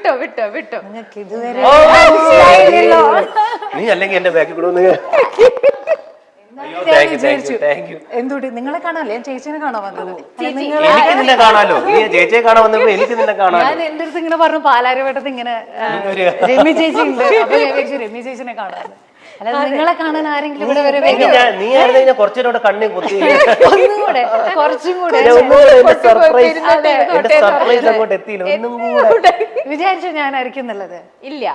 വിട്ടോ വിട്ടോ വിട്ടോ. നിങ്ങൾക്ക് ഇതുവരെ നീ അല്ലെങ്കിൽ എന്റെ ബാക്കിൽ കൂടെ എന്തുകൊണ്ട് നിങ്ങളെ കാണാല്ലേ? ഞാൻ ചേച്ചിനെ കാണാൻ വന്നത്. എനിക്ക് നിന്നെ കാണാലോ. നീ ചേച്ചിയെ കാണാൻ വന്നപ്പോ എനിക്ക് നിന്നെ കാണാൻ. ഞാൻ എന്റെ അടുത്ത് ഇങ്ങനെ പറഞ്ഞു പാലാരിവട്ടത്ത് ഇങ്ങനെ രമ്യ ചേച്ചി ഉണ്ട്, അപ്പൊ ഞാൻ വിചാരിച്ചു രമ്യ ചേച്ചിനെ കാണാൻ. അല്ലാതെ നിങ്ങളെ കാണാൻ ആരെങ്കിലും ഇവിടെ വരെ നീ ആയിരുന്നു കുറച്ചുകൂടെ കണ്ണി കുത്തി ഒന്നുകൂടെ കുറച്ചും കൂടെ സർപ്രൈസ് അങ്ങോട്ട് എത്തിയില്ല. ഒന്നും കൂടെ വിചാരിച്ചു ഞാനായിരിക്കും എന്നുള്ളത്. ഇല്ല,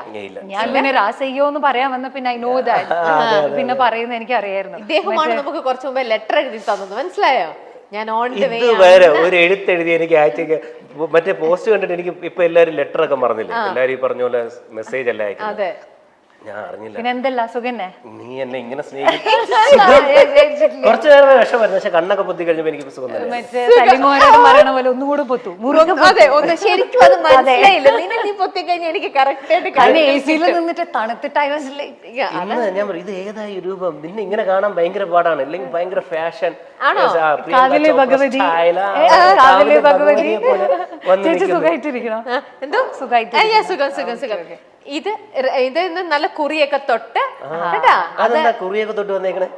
ഞാൻ പിന്നെ രാസയ്യോ എന്ന് പറയാൻ വന്ന പിന്നെ ഐ നോ ദാറ്റ് പിന്നെ പറയുന്നത് എനിക്ക് അറിയായിരുന്നു. ഇദ്ദേഹമാണ് നമുക്ക് കുറച്ചു മുമ്പേ ലെറ്റർ എഴുതി തന്നത്, മനസ്സിലായോ? ഞാൻ ഓൺ ദ വേ വേറെ ഒരു എഴുത്തെഴുതി എനിക്ക് അയച്ചേക്ക്. മറ്റേ പോസ്റ്റ് കണ്ടിട്ട് എനിക്ക് ഇപ്പൊ എല്ലാരും ലെറ്റർ ഒക്കെ പറഞ്ഞില്ലേ, എല്ലാരും ഈ പറഞ്ഞ പോലെ മെസ്സേജ് അല്ല അയക്കുന്നത്. ഞാൻ അറിഞ്ഞില്ല. പിന്നെ എന്തല്ല സുഖന്നെ? നീ എന്നെ ഇങ്ങനെ സ്നേഹിക്കും. കുറച്ചു നേരം വിഷമായിരുന്നു, പക്ഷെ കണ്ണൊക്കെ പൊത്തി കഴിഞ്ഞപ്പോ എനിക്ക് സുഖം തന്നെ. മറ്റേ സലിമോനോട് പറയണ പോലെ ഒന്നുകൂടെ പൊത്തു. അതെ, ഒന്ന് ശരിക്കും അത് മനസ്സിലായില്ല. നീ പൊത്തി കഴിഞ്ഞാൽ എനിക്ക് കറക്റ്റ് ആയിട്ട് എസിയിൽ നിന്നിട്ട് തണുത്തിട്ട് ഞാൻ പറയും ഇത് ഏതായി രൂപം, നിന്നെ ഇങ്ങനെ കാണാൻ ഭയങ്കര പാടാണ്, അല്ലെങ്കിൽ ഭയങ്കര ഫാഷൻ. കാവിലെ ഭഗവതി, കാവിലെ ഭഗവതി. ചേച്ചി സുഖമായിട്ടിരിക്കണോ? എന്തോ സുഖമായിട്ട് സുഖം സുഖം സുഖം. ഇത് നല്ല കുറിയൊക്കെ തൊട്ട് അതെന്താ കുറിയൊക്കെ തൊട്ട് വന്നേക്കണേ?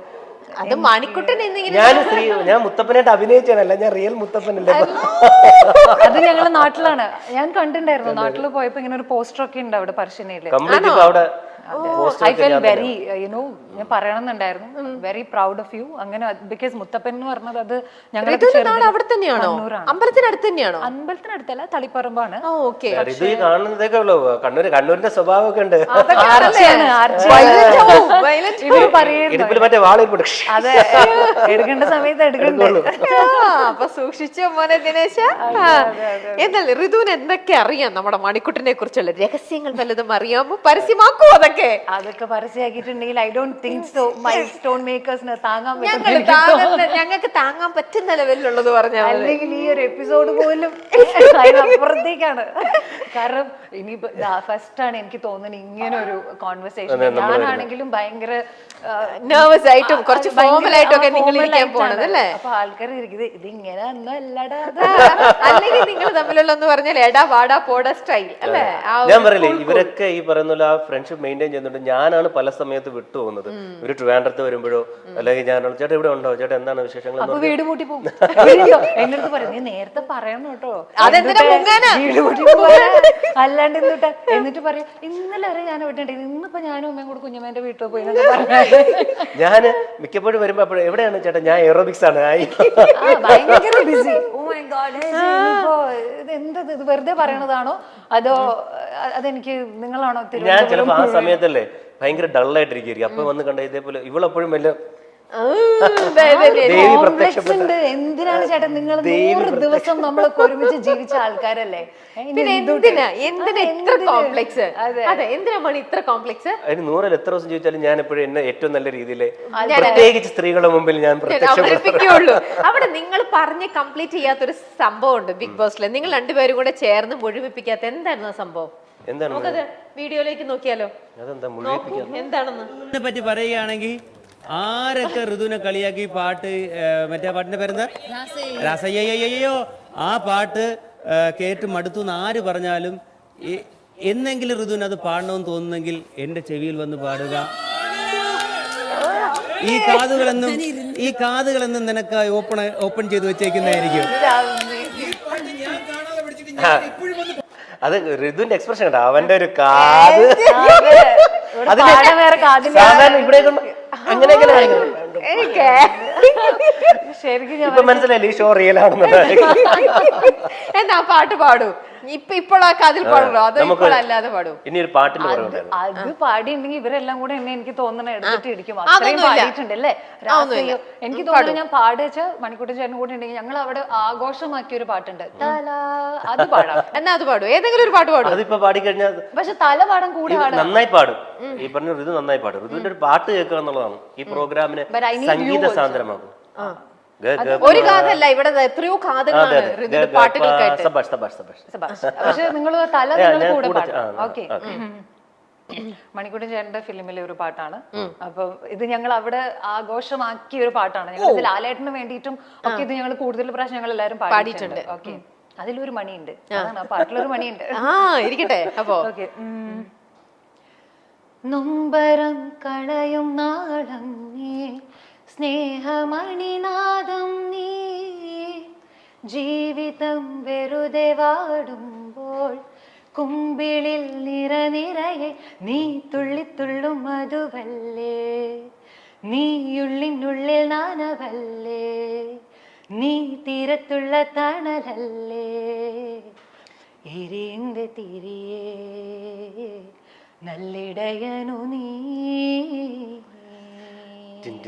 അത് മണിക്കുട്ടൻ ഞാൻ മുത്തപ്പനായിട്ട് അഭിനയിച്ചാണല്ല, ഞാൻ റിയൽ മുത്തപ്പനല്ലേ. അത് ഞങ്ങളെ നാട്ടിലാണ്, ഞാൻ കണ്ടിട്ടുണ്ടായിരുന്നു. നാട്ടിൽ പോയപ്പോ ഇങ്ങനെ ഒരു പോസ്റ്റർ ഒക്കെ ഉണ്ട് അവിടെ പറശ്ശിനിയില്. അവിടെ ഐ ഫെൽ വെരി യുനോ ഞാൻ പറയണമെന്നുണ്ടായിരുന്നു, വെരി പ്രൗഡ് ഓഫ് യു. അങ്ങനെ ബിക്കോസ് മുത്തപ്പൻ എന്ന് പറഞ്ഞത് അത് ഞങ്ങളുടെ അവിടെ തന്നെയാണോ? അമ്പലത്തിനടുത്ത് തന്നെയാണോ? അമ്പലത്തിനടുത്തല്ല, തളിപ്പറമ്പാണ്. കാണുന്നതൊക്കെ ഉള്ളൂ. കണ്ണൂരിന്റെ സ്വഭാവമൊക്കെ ഉണ്ട്. മറ്റേ വാളിൽ അതെ, എടുക്കേണ്ട സമയത്ത് എടുക്കണ്ടേ. അപ്പൊ സൂക്ഷിച്ചോ മോനെ ദിനേശ. എന്നല്ലേ ഋതുവിന് എന്തൊക്കെ അറിയാം നമ്മുടെ മണിക്കുട്ടനെ കുറിച്ചുള്ള രഹസ്യങ്ങൾ വല്ലതും അറിയാമോ? പരസ്യമാക്കുമോ? അതൊക്കെ പരസ്യമാക്കിയിട്ടുണ്ടെങ്കിൽ I don't think so my stone മേക്കേഴ്സിന് താങ്ങാൻ ഞങ്ങൾക്ക് താങ്ങാൻ പറ്റുന്ന ലെവലിലുള്ളത് പറഞ്ഞാൽ, അല്ലെങ്കിൽ ഈ ഒരു എപ്പിസോഡ് പോലും അപ്പുറത്തേക്കാണ്. കാരണം ഇനിയിപ്പോ ഫസ്റ്റ് ആണ് എനിക്ക് തോന്നുന്നത് ഇങ്ങനെ ഒരു കോൺവെർസേഷൻ. ഞാനാണെങ്കിലും ഭയങ്കര നെർവസ് ആയിട്ടും കുറച്ച് ഫോർമൽ ആയിട്ടും ഒക്കെ നിങ്ങൾ ഇരിക്കാൻ പോണത് അല്ലേ? അപ്പൊ ആൾക്കാർ ഇരിക്കുന്നത് ഇത് ഇങ്ങനെ ഒന്നും അല്ലടാ, അല്ലെങ്കിൽ നിങ്ങൾ തമ്മിലുള്ള എന്ന് പറഞ്ഞാൽ എടാ വാടാ പോടാ സ്റ്റൈൽ അല്ലേ? ഞാൻ പറയില്ലേ, ഇവരൊക്കെ ഈ പറയുന്ന ആ ഫ്രണ്ട്ഷിപ്പ് മെയിൻറ്റെയിൻ ചെയ്യുന്നുണ്ട്. ഞാനാണ് പല സമയത്ത് വിട്ടു പോകുന്നത്. ഒരു ട്രിവാൻഡ്രത്ത് വരുമ്പോഴോ അല്ലെങ്കിൽ ഞാനാണ് ചേട്ടാ ഇവിടെ ഉണ്ടോ, ചേട്ടാ എന്താണ് വിശേഷങ്ങൾ, അപ്പൊ വീട് പൂട്ടി പോകും. എന്റെ അടുത്ത് പറയും നീ നേരത്തെ പറയണം കേട്ടോ, വീട് പൂട്ടി പോകാൻ അല്ലാണ്ട് എന്നിട്ട് പറയും ഇന്നലെ വരെ ഞാൻ വിട്ടിട്ടുണ്ട്, ഇന്നിപ്പോ ഞാനും അമ്മയും കൂടെ കുഞ്ഞമ്മേന്റെ വീട്ടിൽ പോയി ഞാൻ മിക്കപ്പോഴും വരുമ്പോ അപ്പോഴും എവിടെയാണ് ചേട്ടാ, ഞാൻ എയറോബിക്സ് ആണ്, ഭയങ്കര ബിസി. ഓ മൈ ഗോഡ്, ഇത് എന്തത്, ഇത് വെറുതെ പറയണതാണോ അതോ അതെനിക്ക് നിങ്ങളാണോ? ഞാൻ ചിലപ്പോ ആ സമയത്തല്ലേ ഭയങ്കര ഡള്ളായിട്ടിരിക്കും. അപ്പൊ വന്ന് കണ്ട ഇതേപോലെ ഇവളെപ്പോഴും വല്ല എന്തിനാണ് ചേട്ടാൻ നിങ്ങൾ 100 ദിവസം നമ്മളൊക്കെ ഒരുമിച്ച് ജീവിച്ച ആൾക്കാരല്ലേ, എന്തിനാ ഇത്ര കോംപ്ലക്സ്? എന്തിനാ മണി ഇത്ര കോംപ്ലക്സ്? അതിന് 100 എത്ര ദിവസം ചോദിച്ചാലും ഞാൻ എപ്പോഴും എന്നെ ഏറ്റവും നല്ല രീതിയിൽ, പ്രത്യേകിച്ച് സ്ത്രീകളുടെ മുമ്പിൽ ഞാൻ അവതരിപ്പിക്കുകയുള്ളൂ. അവിടെ നിങ്ങൾ പറഞ്ഞ് കംപ്ലീറ്റ് ചെയ്യാത്തൊരു സംഭവം ഉണ്ട് ബിഗ് ബോസിൽ, നിങ്ങൾ രണ്ടുപേരും കൂടെ ചേർന്ന് മുഴുമിപ്പിക്കാത്ത. എന്തായിരുന്നു ആ സംഭവം? നമുക്കത് വീഡിയോയിലേക്ക് നോക്കിയാലോ? എന്താണെന്ന് പറ്റി പറയുകയാണെങ്കിൽ ആരൊക്കെ ഋതുവിനെ കളിയാക്കി പാട്ട്, മറ്റേ പാട്ടിന്റെ പേരെന്താ, രാസയ്യോ, ആ പാട്ട് കേട്ട് മടുത്തു എന്ന് ആര് പറഞ്ഞാലും എന്നെങ്കിലും ഋതുവിന് അത് പാടണമെന്ന് തോന്നുന്നെങ്കിൽ എന്റെ ചെവിയിൽ വന്ന് പാടുക. ഈ കാതുകളെന്നും നിനക്ക് ഓപ്പൺ ചെയ്ത് വെച്ചേക്കുന്നതായിരിക്കും. അത് ഋതുവിന്റെ എക്സ്പ്രഷൻ കേട്ടോ, അവന്റെ ഒരു കാത് സാധാരണ ഇവിടെ ഇപ്പൊ മനസ്സിലായില്ലേ ഈ ഷോ റിയൽ ആണെന്നുള്ളത്. എന്നാ പാട്ട് പാടൂ, ഇപ്പോൾ ആ കാതിൽ പാടുള്ളൂ, അത് അല്ലാതെ പാടൂ. ഇനി ഒരു പാട്ടിന്റെ അത് പാടിയിട്ടുണ്ടെങ്കിൽ ഇവരെല്ലാം കൂടെ എന്നെ എനിക്ക് തോന്നുന്നത് എടുത്തിട്ട് ഇടിക്കും. അത്രയും പാടിയിട്ടുണ്ടല്ലേ രാസയ്യോ. എനിക്ക് തോന്നുന്നു ഞാൻ പാടിച്ച മണിക്കൂട്ടൻ ചേട്ടൻ കൂടെ ഉണ്ടെങ്കിൽ ഞങ്ങൾ അവിടെ ആഘോഷമാക്കിയ ഒരു പാട്ടുണ്ട്, അത് പാടാം. എന്നാ അത് പാടും, ഏതെങ്കിലും ഒരു പാട്ട് പാടും. അതിപ്പോ പാടിക്കഴിഞ്ഞാൽ പക്ഷെ തല പാടാൻ കൂടെ നന്നായി പാടും. ഈ പറഞ്ഞ ഋതു നന്നായി പാടും. ഋതുവിന്റെ ഒരു പാട്ട് കേൾക്കുക എന്നുള്ളതാണ് ഈ പ്രോഗ്രാമിനെ സംഗീത സാന്ദ്രമാകും. ഒരു കാതല്ല, ഇവിടെ എത്രയോ കാതുകളാണ് പാട്ടുകൾക്കായിട്ട്. പക്ഷെ നിങ്ങൾ തല നിങ്ങൾ കൂടെ പാടും. ഓക്കെ, മണിക്കൂട്ടൻ ചേട്ടന്റെ ഫിലിമിലെ ഒരു പാട്ടാണ്. അപ്പൊ ഇത് ഞങ്ങൾ അവിടെ ആഘോഷമാക്കിയ ഒരു പാട്ടാണ്. ഞങ്ങൾ ലാലേട്ടന് വേണ്ടിയിട്ടും ഒക്കെ ഇത് ഞങ്ങൾ കൂടുതൽ പ്രാവശ്യം ഞങ്ങൾ എല്ലാവരും പാടിയിട്ടുണ്ട്. ഓക്കെ, അതിലൊരു മണിയുണ്ട്, അതാണ് ആ പാട്ടിലൊരു മണിയുണ്ട്. ഇരിക്കട്ടെ അപ്പോ. ഓക്കെ. നൊമ്പരം കളയും നാളം നീ, സ്നേഹമണിനാദം നീ, ജീവിതം വെറുതെ വാടുമ്പോൾ കുമ്പിളിൽ നിറനിറയെ നീ തുള്ളിത്തുള്ളും മധുവല്ലേ, നീയുള്ളിനുള്ളിൽ നാനവല്ലേ, നീ തീരത്തുള്ള തണലല്ലേ, എരിന്റെ തിരിയേ നല്ലിടയനു നീ.